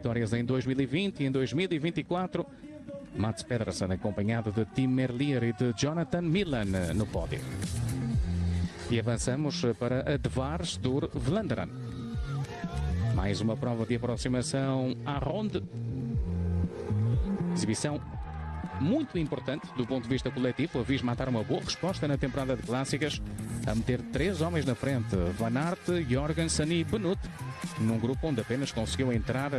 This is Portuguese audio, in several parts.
Vitórias em 2020 e em 2024. Mats Pedersen acompanhado de Tim Merlier e de Jonathan Milan no pódio. E avançamos para a Dvars Tour Vlaanderen. Mais uma prova de aproximação à Ronde. Exibição muito importante do ponto de vista coletivo. A Visma a dar uma boa resposta na temporada de clássicas, a meter 3 homens na frente: Van Aert, Jorgensen e Benoot, num grupo onde apenas conseguiu entrar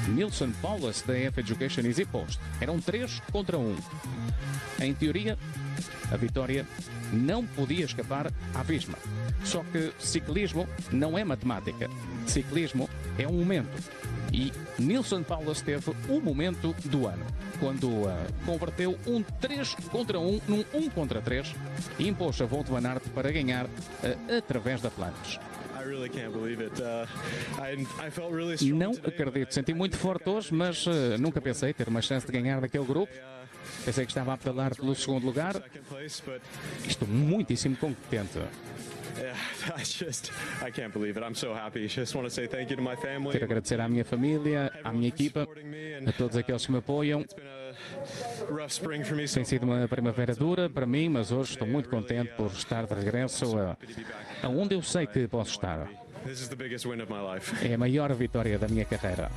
Nilsson Paulus da F Education Easy Post. Eram 3 contra 1. Em teoria, a vitória não podia escapar à Visma. Só que ciclismo não é matemática. Ciclismo é um momento. E Nilsson Paulus teve o momento do ano, quando converteu um 3 contra 1 num 1 contra 3 e impôs a Wout van Aert para ganhar através da Flandres. Não acredito, senti muito forte hoje, mas nunca pensei ter uma chance de ganhar daquele grupo. Pensei que estava a pedalar pelo segundo lugar. Estou muitíssimo contente. Quero agradecer à minha família, à minha equipa, a todos aqueles que me apoiam. Tem sido uma primavera dura para mim, mas hoje estou muito contente por estar de regresso aonde eu sei que posso estar. É a maior vitória da minha carreira.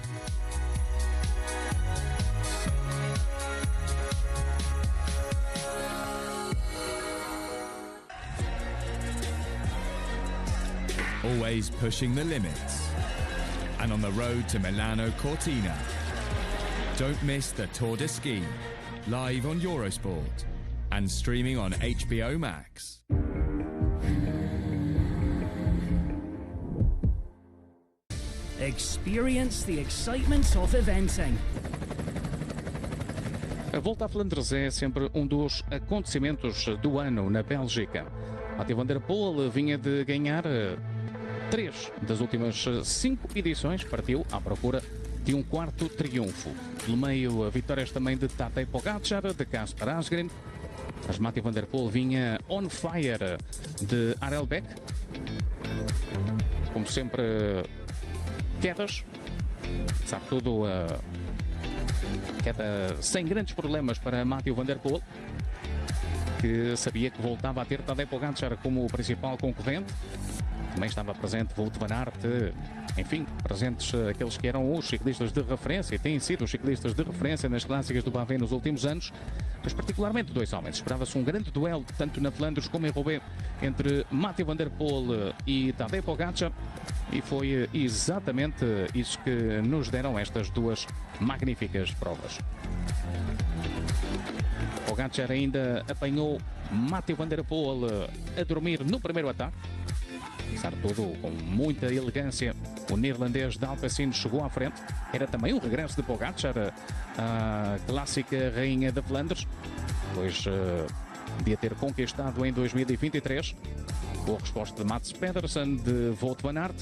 Always pushing the limits. And on the road to Milano Cortina. Don't miss the Tour de Ski, live on Eurosport and streaming on HBO Max. Experience the excitement of eventing. A Volta à Flandres é sempre um dos acontecimentos do ano na Bélgica. Mathieu van der Poel vinha de ganhar 3 das últimas 5 edições, partiu à procura de um 4º triunfo. Pelo meio, vitórias também de Tadej Pogacar, de Kasper Asgreen. Mas Mathieu van der Poel vinha on fire de Harelbeke. Como sempre, quedas. Sabe tudo, queda sem grandes problemas para Mathieu van der Poel, que sabia que voltava a ter Tadej Pogacar como o principal concorrente. Também estava presente Wout van Aert, enfim, presentes aqueles que eram os ciclistas de referência e têm sido os ciclistas de referência nas clássicas do Bahrein nos últimos anos, mas particularmente 2 homens. Esperava-se um grande duelo, tanto na Flandres como em Roubaix, entre Mathieu van der Poel e Tadej Pogacar, e foi exatamente isso que nos deram estas 2 magníficas provas. Pogacar ainda apanhou Mathieu van der Poel a dormir no primeiro ataque. Apesar de tudo, com muita elegância, o neerlandês de Alpecin chegou à frente. Era também o regresso de Pogacar, a clássica rainha da Flandres, pois devia ter conquistado em 2023. Boa resposta de Mats Pedersen, de Wout van Aert,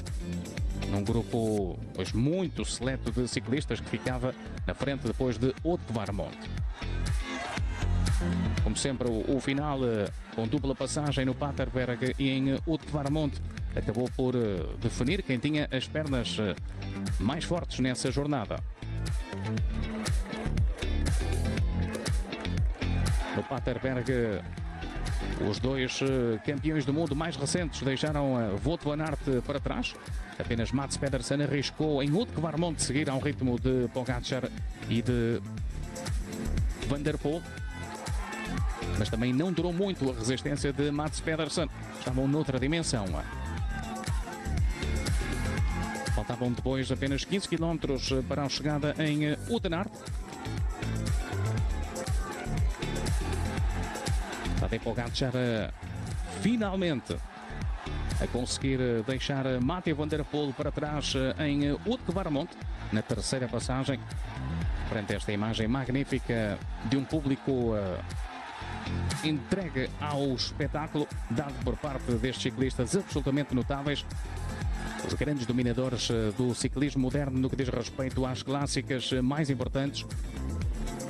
num grupo pois, muito seleto de ciclistas que ficava na frente depois de Wout van Aert. Como sempre, o final com dupla passagem no Paterberg e em Wout van Aert acabou por definir quem tinha as pernas mais fortes nessa jornada. No Paterberg, os 2 campeões do mundo mais recentes deixaram Wout van Aert para trás. Apenas Mats Pedersen arriscou em Wout van Aert seguir ao ritmo de Pogacar e de Van der Poel. Mas também não durou muito a resistência de Mats Pedersen. Estavam noutra dimensão. Faltavam depois apenas 15 km para a chegada em Oudenaarde. Tadej Pogacar finalmente a conseguir deixar Mathieu van der Poel para trás em Wout van Aert na terceira passagem. Frente a esta imagem magnífica de um público entregue ao espetáculo dado por parte destes ciclistas absolutamente notáveis, os grandes dominadores do ciclismo moderno no que diz respeito às clássicas mais importantes.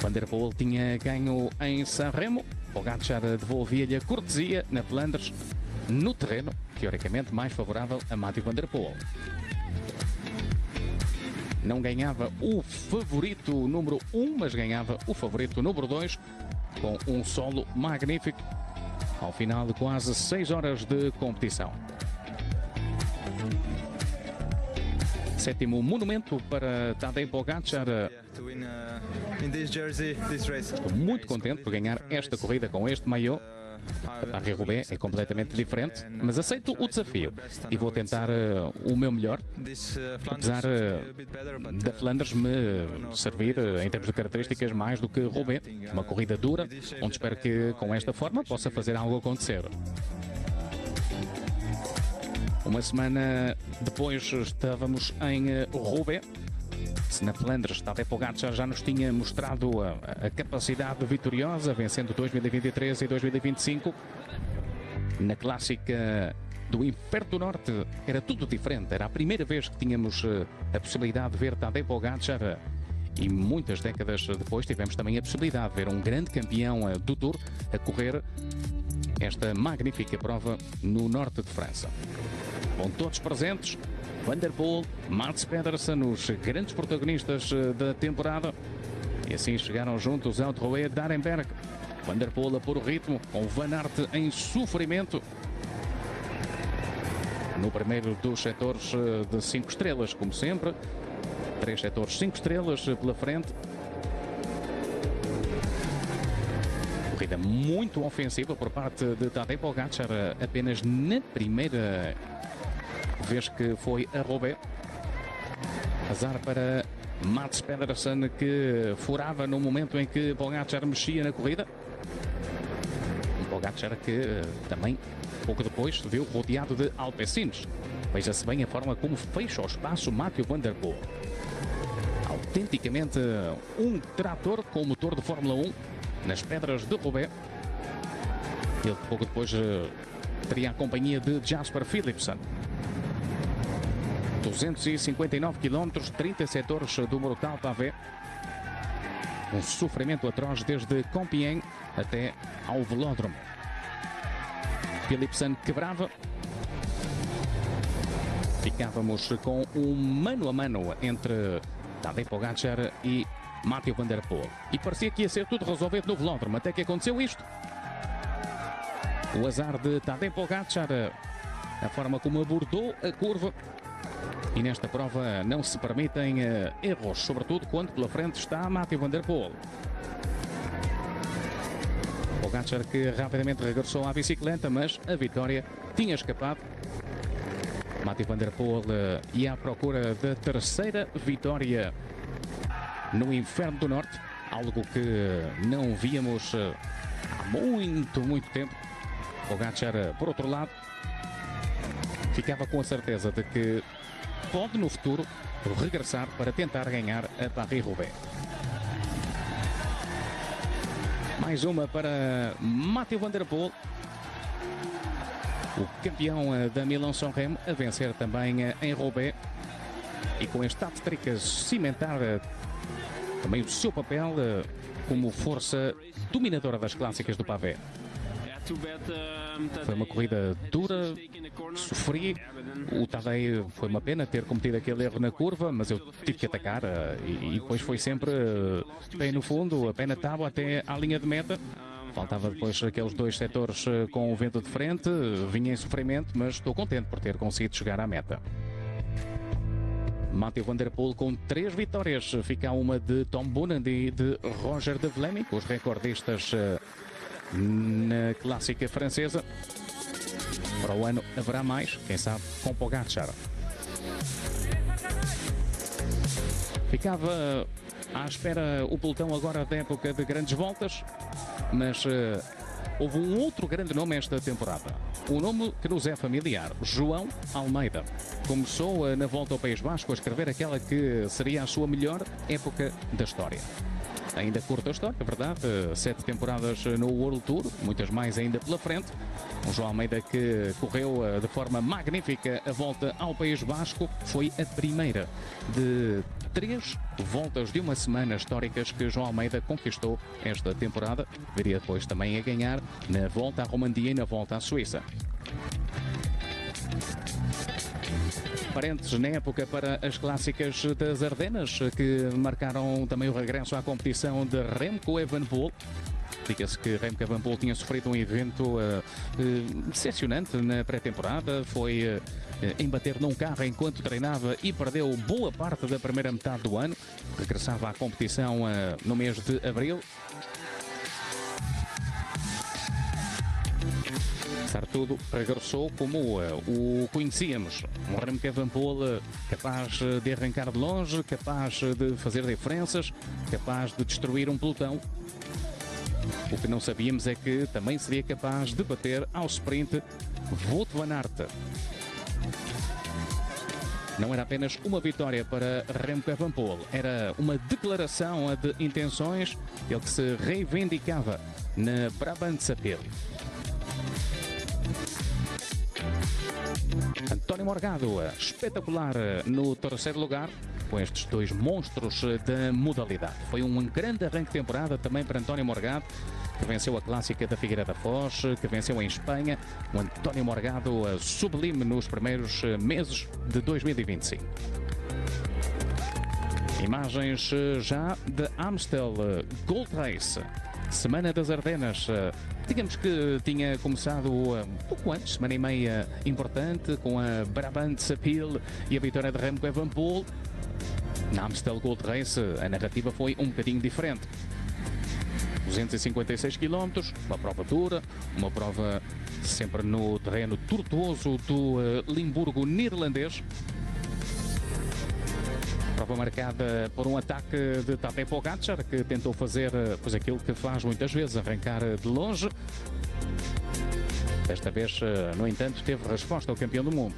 Van der Poel tinha ganho em Sanremo, Pogacar devolvia-lhe a cortesia na Flandres, no terreno teoricamente mais favorável a Mathieu van der Poel. não ganhava o favorito número 1, mas ganhava o favorito número 2 com um solo magnífico ao final de quase 6 horas de competição. Sétimo monumento para Tadej Pogačar. Estou muito contente por ganhar esta corrida com este maillot. A Paris-Roubaix é completamente diferente, mas aceito o desafio e vou tentar o meu melhor, apesar da Flandres me servir em termos de características mais do que Roubaix, uma corrida dura, onde espero que com esta forma possa fazer algo acontecer. Uma semana depois estávamos em Roubaix. Se na Flandres Tadej Pogačar já nos tinha mostrado a capacidade vitoriosa, vencendo 2023 e 2025, na clássica do Inferno do Norte era tudo diferente. Era a primeira vez que tínhamos a possibilidade de ver Tadej Pogačar e muitas décadas depois tivemos também a possibilidade de ver um grande campeão do Tour a correr esta magnífica prova no norte de França. Com todos presentes, Van der Poel, Mads Pedersen, os grandes protagonistas da temporada. E assim chegaram juntos ao Drouet de Arenberg. Van der Poel a pôr o ritmo, com Van Aert em sofrimento. No primeiro dos setores de 5 estrelas, como sempre. 3 setores 5 estrelas pela frente. Corrida muito ofensiva por parte de Tadej Pogačar, apenas na primeira vez que foi a Roubaix. Azar para Mads Pedersen, que furava no momento em que Pogačar mexia na corrida. Pogačar que também, pouco depois, se viu rodeado de alpecines. Veja-se bem a forma como fecha o espaço Mathieu van der Poel. Autenticamente um trator com motor de Fórmula 1 nas pedras de Roubaix. Ele pouco depois teria a companhia de Jasper Philipsen. 259 km, 30 setores do Mortal Pavé. Um sofrimento atroz desde Compiègne até ao velódromo. Philipsen quebrava. Ficávamos com um mano a mano entre Tadej Pogačar e Mathieu van der Poel. E parecia que ia ser tudo resolvido no velódromo, até que aconteceu isto. O azar de Tadej Pogačar, a forma como abordou a curva. E nesta prova não se permitem erros, sobretudo quando pela frente está Mathieu van der Poel. Pogačar que rapidamente regressou à bicicleta, mas a vitória tinha escapado. Mathieu van der Poel ia à procura da terceira vitória no Inferno do Norte, algo que não víamos há muito tempo. Pogačar, por outro lado, ficava com a certeza de que pode no futuro regressar para tentar ganhar a Paris-Roubaix. Mais uma para Mathieu van der Poel, o campeão da Milan-San Remo, a vencer também em Roubaix e com este hat-trick a cimentar também o seu papel como força dominadora das clássicas do pavé. Foi uma corrida dura, sofri. O Tadej, foi uma pena ter cometido aquele erro na curva, mas eu tive que atacar e depois foi sempre pé no fundo, a pé na tábua até à linha de meta. Faltava depois aqueles 2 setores com o vento de frente, vinha em sofrimento, mas estou contente por ter conseguido chegar à meta. Mathieu van der Poel com 3 vitórias, fica uma de Tom Boonen e de Roger de Vlaming, os recordistas na clássica francesa. Para o ano haverá mais, quem sabe com Pogačar. Ficava à espera o pelotão agora da época de grandes voltas, mas houve um outro grande nome esta temporada. Um nome que nos é familiar, João Almeida. Começou na volta ao País Basco a escrever aquela que seria a sua melhor época da história. Ainda curta a história, é verdade, 7 temporadas no World Tour, muitas mais ainda pela frente. Um João Almeida que correu de forma magnífica a volta ao País Basco. Foi a primeira de 3 voltas de uma semana históricas que João Almeida conquistou esta temporada. Viria depois também a ganhar na volta à Romandia e na volta à Suíça. aparentes na época para as clássicas das Ardenas, que marcaram também o regresso à competição de Remco Evenepoel. Diga-se que Remco Evenepoel tinha sofrido um evento decepcionante na pré-temporada, foi embater num carro enquanto treinava e perdeu boa parte da primeira metade do ano. Regressava à competição no mês de abril. Apesar de tudo, regressou como o conhecíamos. Um Remco Evenepoel capaz de arrancar de longe, capaz de fazer diferenças, capaz de destruir um pelotão. O que não sabíamos é que também seria capaz de bater ao sprint Wout van Aert. Não era apenas uma vitória para Remco Evenepoel, era uma declaração de intenções, ele que se reivindicava na Brabantse-Pijl. António Morgado, espetacular no terceiro lugar, com estes dois monstros da modalidade. Foi um grande arranque de temporada também para António Morgado, que venceu a clássica da Figueira da Foz, que venceu em Espanha. O António Morgado sublime nos primeiros meses de 2025. Imagens já de Amstel Gold Race, Semana das Ardenas. Digamos que tinha começado um pouco antes, semana e meia importante, com a Brabantse-Pijl e a vitória de Remco Evenepoel. Na Amstel Gold Race a narrativa foi um bocadinho diferente. 256 km, uma prova dura, uma prova sempre no terreno tortuoso do Limburgo neerlandês. Prova marcada por um ataque de Tadej Pogačar, que tentou fazer aquilo que faz muitas vezes, arrancar de longe. Desta vez, no entanto, teve resposta ao campeão do mundo.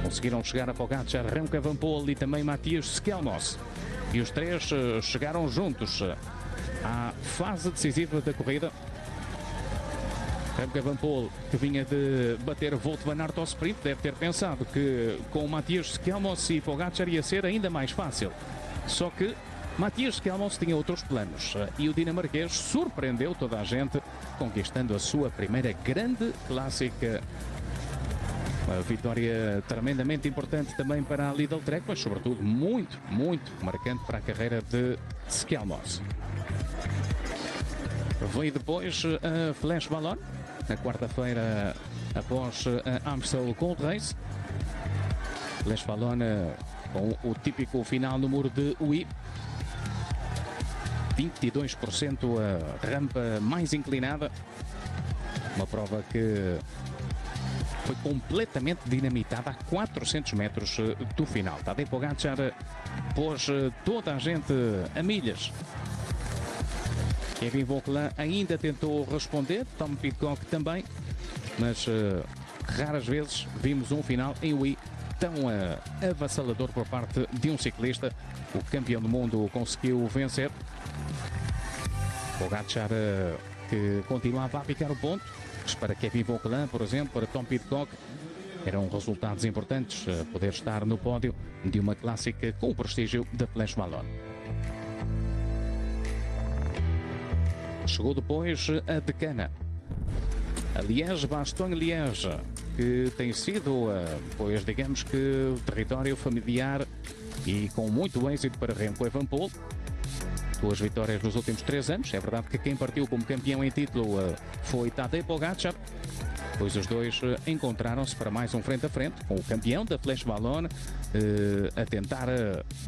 Conseguiram chegar a Pogačar, Remco Evenepoel e também Matthias Skelmos. E os três chegaram juntos à fase decisiva da corrida. Remco Evenepoel, que vinha de bater Wout van Aert ao sprint, deve ter pensado que com Matthias Skelmos e Pogačar ia ser ainda mais fácil. Só que Matthias Skelmos tinha outros planos e o dinamarquês surpreendeu toda a gente, conquistando a sua primeira grande clássica. Uma vitória tremendamente importante também para a Lidl Trek, mas sobretudo muito, muito marcante para a carreira de Skelmos. Veio depois a Flash Ballon, na quarta-feira após a Amstel Gold Race. Flash Ballon com o típico final no muro de Huy. 22% a rampa mais inclinada. Uma prova que foi completamente dinamitada a 400 metros do final. Tadej Pogačar pôs toda a gente a milhas. Kevin Vauquelin ainda tentou responder, Tom Pidcock também, mas raras vezes vimos um final em Huy tão avassalador por parte de um ciclista. O campeão do mundo conseguiu vencer. Pogačar que continuava a picar o ponto, mas para Kevin Vauquelin, por exemplo, para Tom Pidcock, eram resultados importantes poder estar no pódio de uma clássica com o prestígio da Flash Ballon. Chegou depois a Decana, a Liège-Bastogne-Liège, que tem sido, pois digamos que, território familiar e com muito êxito para Remco Evenepoel. 2 vitórias nos últimos 3 anos. É verdade que quem partiu como campeão em título foi Tadej Pogačar, pois os dois encontraram-se para mais um frente a frente, com o campeão da Flash Ballon a tentar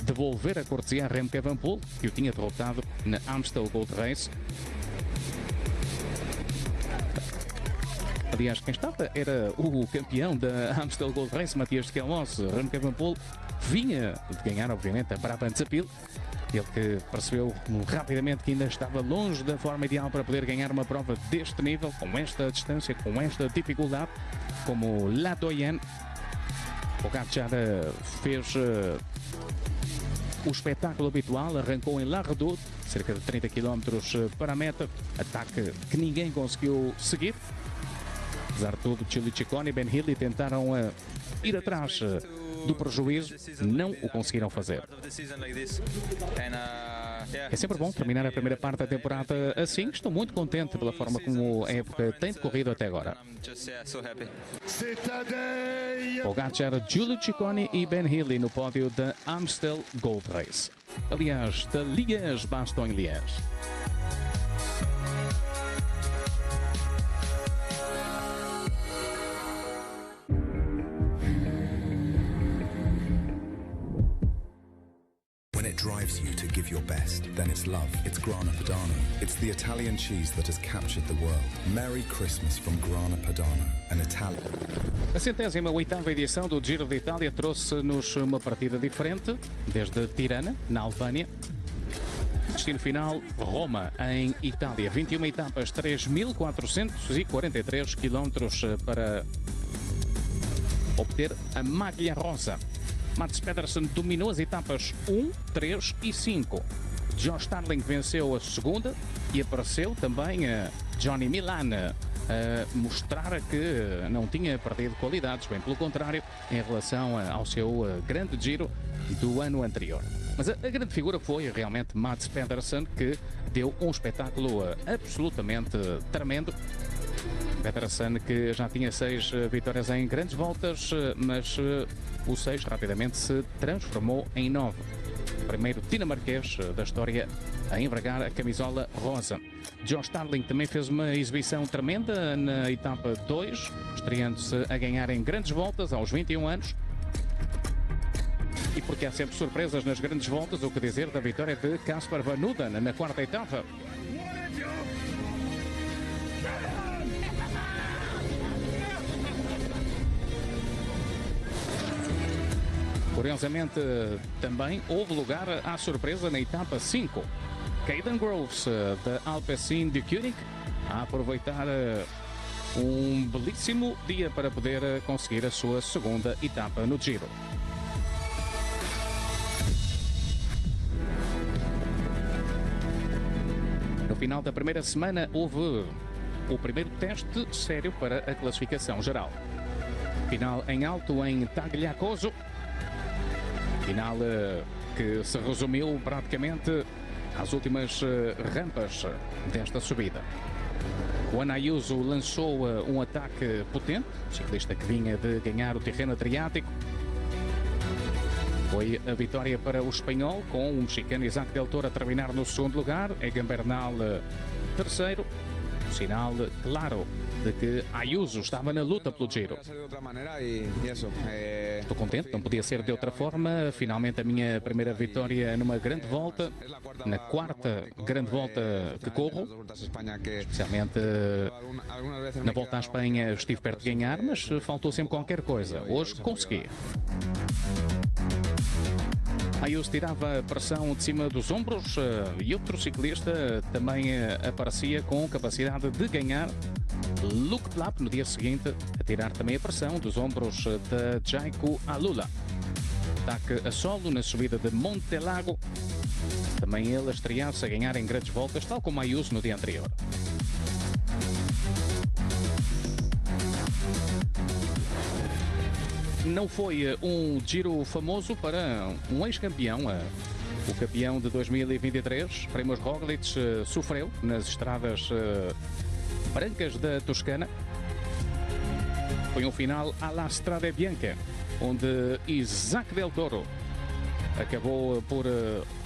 devolver a cortesia a Remco Evenepoel, que o tinha derrotado na Amstel Gold Race. Aliás, quem estava era o campeão da Amstel Gold Race, Matthias Skelmos. Remco Evenepoel vinha de ganhar, obviamente, a Brabantse-Pijl. Ele que percebeu rapidamente que ainda estava longe da forma ideal para poder ganhar uma prova deste nível, com esta distância, com esta dificuldade, como La Doyenne. Pogačar fez o espetáculo habitual, arrancou em La Redoute, cerca de 30 km para a meta, ataque que ninguém conseguiu seguir. Apesar de tudo, Chili Ciccone e Ben Hill tentaram ir atrás do prejuízo, não o conseguiram fazer. É sempre bom terminar a primeira parte da temporada assim. Estou muito contente pela forma como a época tem decorrido até agora. Pogacar, Giulio Ciccone e Ben Healy no pódio da Amstel Gold Race. Aliás, da Liège-Bastogne-Liège. Drives you to give your best, then it's love. It's Grana Padano. It's the Italian cheese that has captured the world. Merry Christmas from Grana Padano, an Italian. A 108ª edição do Giro de Itália trouxe-nos uma partida diferente, desde Tirana, na Albânia. Destino final, Roma, em Itália. 21 etapas, 3.443 quilómetros para obter a Maglia Rosa. Mats Pedersen dominou as etapas 1, 3 e 5. Josh Starling venceu a segunda e apareceu também Johnny Milan a mostrar que não tinha perdido qualidades, bem pelo contrário, em relação ao seu grande giro do ano anterior. Mas a grande figura foi realmente Mats Pedersen, que deu um espetáculo absolutamente tremendo. Pedersen, que já tinha 6 vitórias em grandes voltas, mas o 6 rapidamente se transformou em 9. Primeiro dinamarquês da história a envergar a camisola rosa. Josh Starling também fez uma exibição tremenda na etapa 2, estreando-se a ganhar em grandes voltas aos 21 anos. E porque há sempre surpresas nas grandes voltas, o que dizer da vitória de Casper Van Uden na quarta etapa. Curiosamente, também houve lugar à surpresa na etapa 5. Caden Groves, da Alpecin de Koenig, a aproveitar um belíssimo dia para poder conseguir a sua segunda etapa no Giro. No final da primeira semana houve o primeiro teste sério para a classificação geral. Final em alto em Tagliacozzo. Final que se resumiu praticamente às últimas rampas desta subida. Juan Ayuso lançou um ataque potente, o ciclista que vinha de ganhar o Tirreno Adriático. Foi a vitória para o espanhol, com o mexicano Isaac Del Toro a terminar no segundo lugar, Egan Bernal terceiro. Sinal claro de que Ayuso estava na luta pelo Giro. Estou contente, não podia ser de outra forma. Finalmente a minha primeira vitória numa grande volta, na quarta grande volta que corro. Especialmente na volta à Espanha estive perto de ganhar, mas faltou sempre qualquer coisa. Hoje consegui. Ayuso tirava a pressão de cima dos ombros e outro ciclista também aparecia com capacidade de ganhar. Luke Plapp no dia seguinte a tirar também a pressão dos ombros de Jaiko Alula. Ataque a solo na subida de Montelago. Também ele a estrear-se a ganhar em grandes voltas, tal como Ayuso no dia anterior. Não foi um giro famoso para um ex-campeão. O campeão de 2023, Primož Roglic, sofreu nas estradas brancas da Toscana. Foi um final à la Strade Bianca, onde Isaac Del Toro acabou por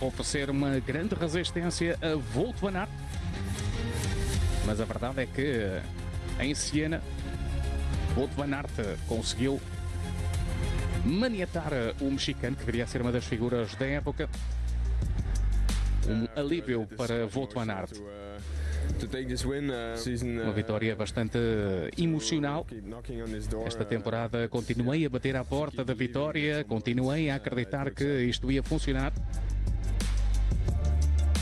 oferecer uma grande resistência a Wout van Aert. Mas a verdade é que em Siena, Wout van Aert conseguiu maniatar o mexicano, que deveria ser uma das figuras da época. Um alívio para Wout van Aert. Uma vitória bastante emocional. Esta temporada continuei a bater à porta da vitória, continuei a acreditar que isto ia funcionar.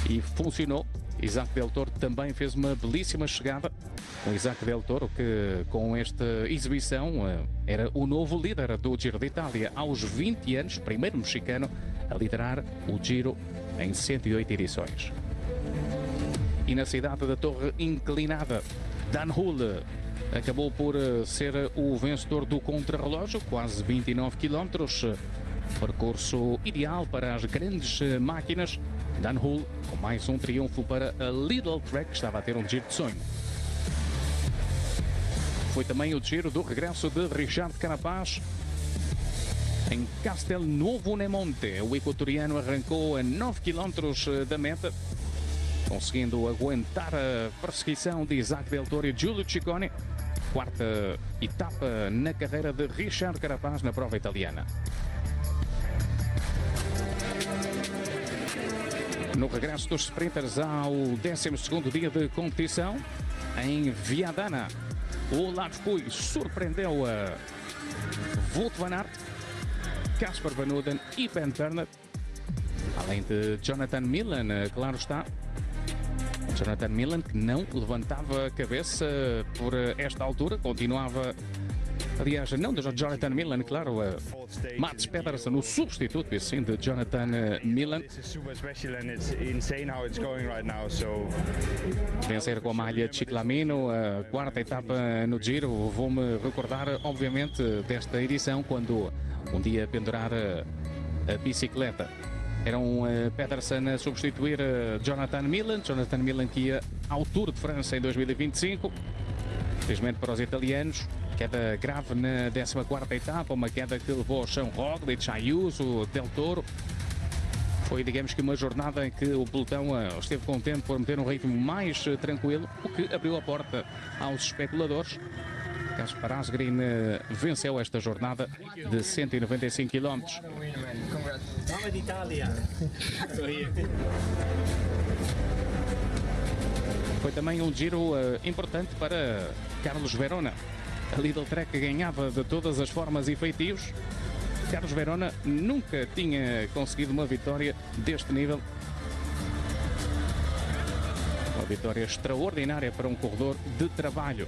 E funcionou. Isaac Del Toro também fez uma belíssima chegada. O Isaac Del Toro, que com esta exibição era o novo líder do Giro de Itália aos 20 anos, primeiro mexicano a liderar o Giro em 108 edições. E na cidade da Torre Inclinada, Dan Hull acabou por ser o vencedor do contrarrelógio, quase 29 km. Percurso ideal para as grandes máquinas. Dan Hull, com mais um triunfo para a Lidl Trek, que estava a ter um giro de sonho. Foi também o giro do regresso de Richard Carapaz em Castelnuovo-Nemonte. O equatoriano arrancou a 9 km da meta, conseguindo aguentar a perseguição de Isaac Del Toro e Giulio Ciccone. Quarta etapa na carreira de Richard Carapaz na prova italiana. No regresso dos sprinters ao 12º dia de competição, em Viadana, o Olaf Kooi surpreendeu a Wout van Aert, Casper Van Uden e Ben Bernard, além de Jonathan Milan, claro está. Jonathan Milan, que não levantava a cabeça por esta altura, continuava, aliás, não de Jonathan Milan, claro, Mats Pedersen, o substituto, assim, de Jonathan Milan. Vencer com a malha de Ciclamino, a quarta etapa no Giro. Vou-me recordar, obviamente, desta edição, quando um dia pendurar a bicicleta. Era um Pedersen a substituir Jonathan Milan que ia ao Tour de França em 2025. Felizmente para os italianos, queda grave na 14ª etapa, uma queda que levou ao chão Roglic, Ayuso, Del Toro. Foi, digamos que, uma jornada em que o pelotão esteve contente por meter um ritmo mais tranquilo, o que abriu a porta aos especuladores. Kaspar Asgreen venceu esta jornada de 195 km. Foi também um giro importante para Carlos Verona. A Lidl Trek ganhava de todas as formas e feitios. Carlos Verona nunca tinha conseguido uma vitória deste nível. Uma vitória extraordinária para um corredor de trabalho.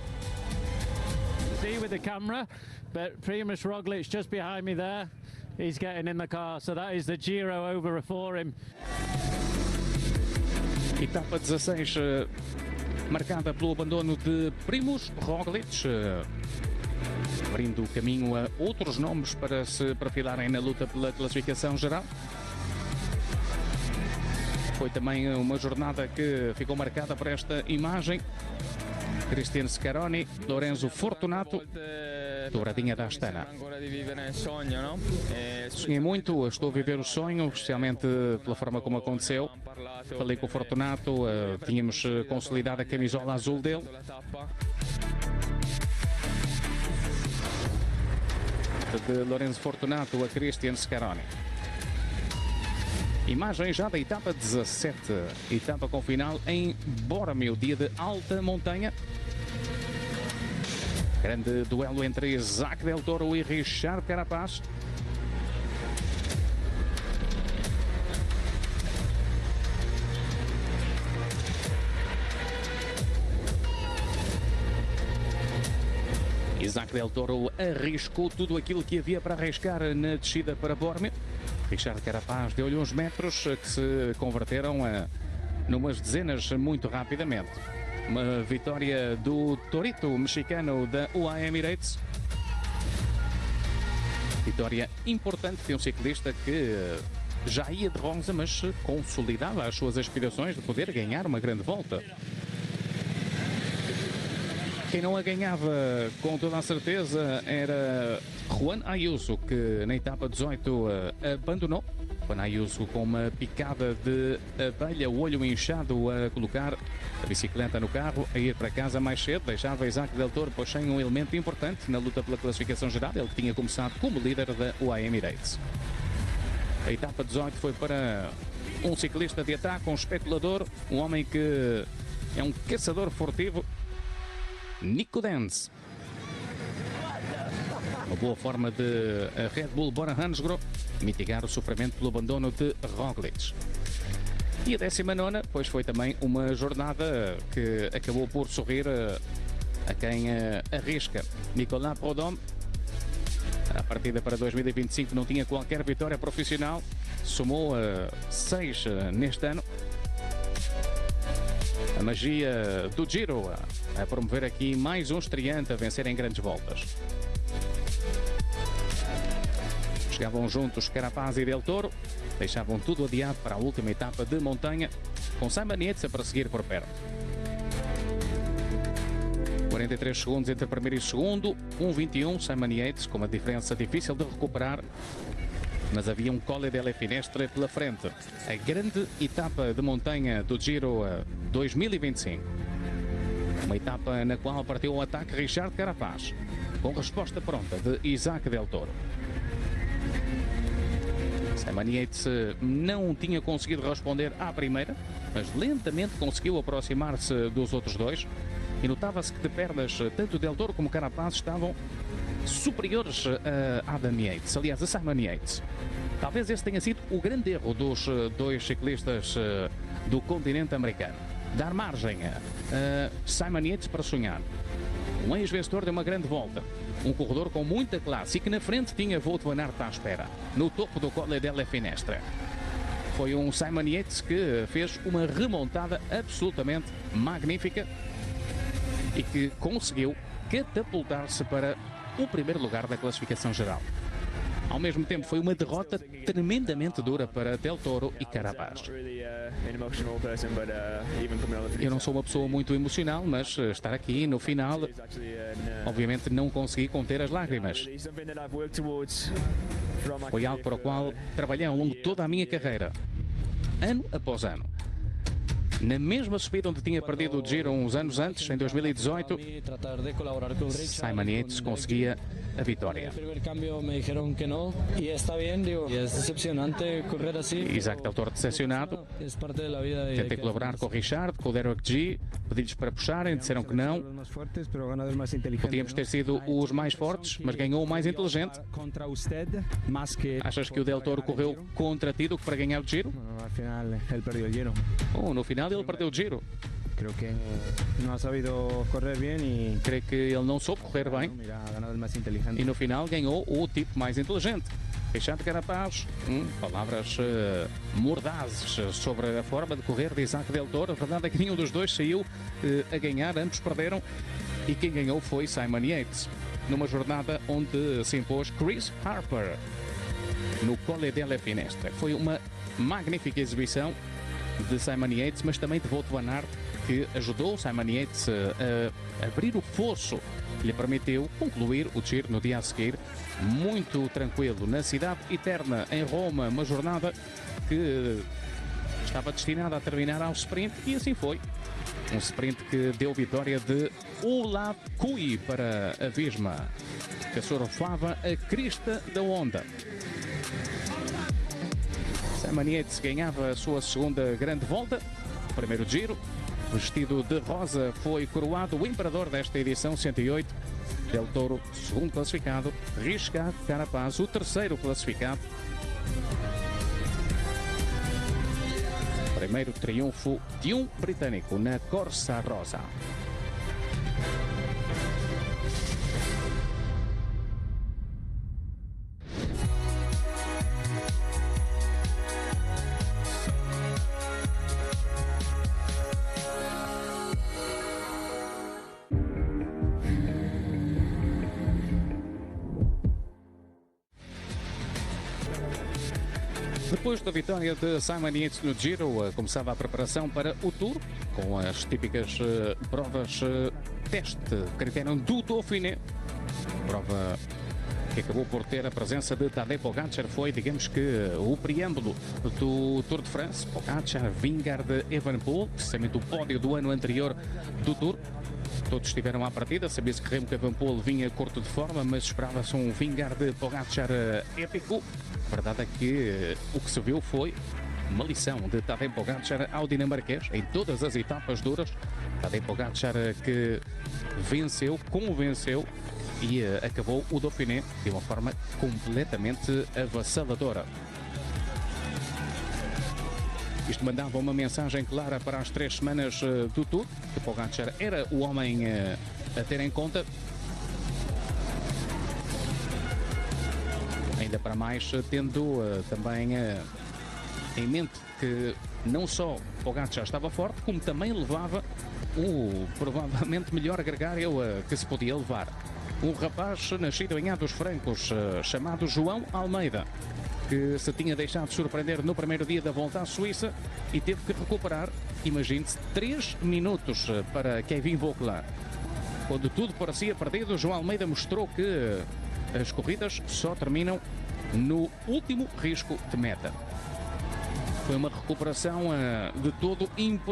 See with the camera, but Primož Roglic just behind me there. He's getting in the car, so that is the Giro over for him. Etapa 16, marcada pelo abandono de Primož Roglic, abrindo o caminho a outros nomes para se perfilarem na luta pela classificação geral. Foi também uma jornada que ficou marcada por esta imagem. Cristian Scaroni, Lorenzo Fortunato, Douradinha da Astana. Sonhei muito, estou a viver o sonho, especialmente pela forma como aconteceu. Falei com o Fortunato, tínhamos consolidado a camisola azul dele. De Lorenzo Fortunato a Cristian Scaroni. Imagem já da etapa 17, etapa com final em Bormio, dia de alta montanha. Grande duelo entre Isaac Del Toro e Richard Carapaz. Isaac Del Toro arriscou tudo aquilo que havia para arriscar na descida para Bormio. Richard Carapaz deu-lhe uns metros que se converteram a numas dezenas muito rapidamente. Uma vitória do Torito mexicano da UAE Emirates. Vitória importante de um ciclista que já ia de rosa, mas consolidava as suas aspirações de poder ganhar uma grande volta. Quem não a ganhava com toda a certeza era Juan Ayuso, que na etapa 18 abandonou. Juan Ayuso com uma picada de abelha, o olho inchado, a colocar a bicicleta no carro, a ir para casa mais cedo. Deixava Isaac Del Toro, pois sem um elemento importante na luta pela classificação geral. Ele tinha começado como líder da UAE Emirates. A etapa 18 foi para um ciclista de ataque, um especulador, um homem que é um caçador furtivo, Nico Denz. Uma boa forma de a Red Bull Bora Hansgrohe mitigar o sofrimento pelo abandono de Roglic. E a 19ª, pois foi também uma jornada que acabou por sorrir a quem arrisca. Nicolas Prudhomme, a partida para 2025, não tinha qualquer vitória profissional, somou 6 neste ano. A magia do Giro a promover aqui mais um estreante a vencer em grandes voltas. Chegavam juntos Carapaz e Del Toro, deixavam tudo adiado para a última etapa de montanha, com Simon Yates a perseguir por perto. 43 segundos entre primeiro e segundo, 1:21, Simon Yates com uma diferença difícil de recuperar, mas havia um Colle delle Finestre pela frente. A grande etapa de montanha do Giro 2025. Uma etapa na qual partiu o ataque Richard Carapaz, com resposta pronta de Isaac Del Toro. Simon Yates não tinha conseguido responder à primeira, mas lentamente conseguiu aproximar-se dos outros dois e notava-se que de pernas tanto Del Toro como Carapaz estavam superiores a Adam Yates, aliás a Simon Yates. Talvez esse tenha sido o grande erro dos dois ciclistas do continente americano. Dar margem a Simon Yates para sonhar. Um ex-vencedor de uma grande volta. Um corredor com muita classe e que na frente tinha Wout van Aert à espera, no topo do Colle delle Finestre. Foi um Simon Yates que fez uma remontada absolutamente magnífica e que conseguiu catapultar-se para o primeiro lugar da classificação geral. Ao mesmo tempo, foi uma derrota tremendamente dura para Del Toro e Carapaz. Eu não sou uma pessoa muito emocional, mas estar aqui no final, obviamente não consegui conter as lágrimas. Foi algo para o qual trabalhei ao longo de toda a minha carreira, ano após ano. Na mesma subida onde tinha perdido o Giro uns anos antes, em 2018, Simon Yates conseguia a vitória. Isaac Del Toro decepcionado. Tentei colaborar com o Richard, com o Derek G, pedi-lhes para puxarem, disseram que não. Podíamos ter sido os mais fortes, mas ganhou o mais inteligente. Achas que o Del Toro correu contra ti do que para ganhar o Giro? No final ele perdeu o Giro. Creo que no ha sabido correr bien y creio que ele não soube correr bem e no final ganhou o tipo mais inteligente. Richard Carapaz, palavras mordazes sobre a forma de correr de Isaac Del Toro. A verdade é que nenhum dos dois saiu a ganhar, ambos perderam e quem ganhou foi Simon Yates, numa jornada onde se impôs Chris Harper no Colle delle Finestre. Foi uma magnífica exibição de Simon Yates, mas também de Wout van Aert, que ajudou Simon Yates a abrir o fosso que lhe permitiu concluir o Giro no dia a seguir, muito tranquilo, na cidade eterna, em Roma, uma jornada que estava destinada a terminar ao sprint, e assim foi. Um sprint que deu vitória de Olav Koe para a Visma, que surfava a crista da onda. Simon Yates ganhava a sua segunda grande volta, o primeiro Giro. Vestido de rosa, foi coroado o imperador desta edição 108. Del Toro, segundo classificado. Richard Carapaz, o terceiro classificado. Primeiro triunfo de um britânico na Corsa Rosa. Depois da vitória de Simon Yates no Giro, começava a preparação para o Tour, com as típicas provas teste, critério do Dauphiné. Prova que acabou por ter a presença de Tadej Pogačar, foi, digamos que, o preâmbulo do Tour de France. Pogačar, Vingegaard, Evenepoel, precisamente o pódio do ano anterior do Tour. Todos estiveram à partida, sabia-se que Remco Evenepoel vinha curto de forma, mas esperava-se um Vingegaard Pogačar épico. A verdade é que o que se viu foi uma lição de Tadej Pogačar ao dinamarquês em todas as etapas duras. Tadej Pogačar que venceu, convenceu e acabou o Dauphiné de uma forma completamente avassaladora. Isto mandava uma mensagem clara para as 3 semanas do Tour, que Pogačar era o homem a ter em conta. Ainda para mais, tendo também em mente que não só Pogačar estava forte, como também levava o provavelmente melhor gregário que se podia levar. Um rapaz nascido em A dos Francos, chamado João Almeida, que se tinha deixado surpreender no primeiro dia da volta à Suíça e teve que recuperar, imagine-se, 3 minutos para Kevin Vauquelin. Quando tudo parecia perdido, João Almeida mostrou que as corridas só terminam no último risco de meta. Foi uma recuperação de todo importante.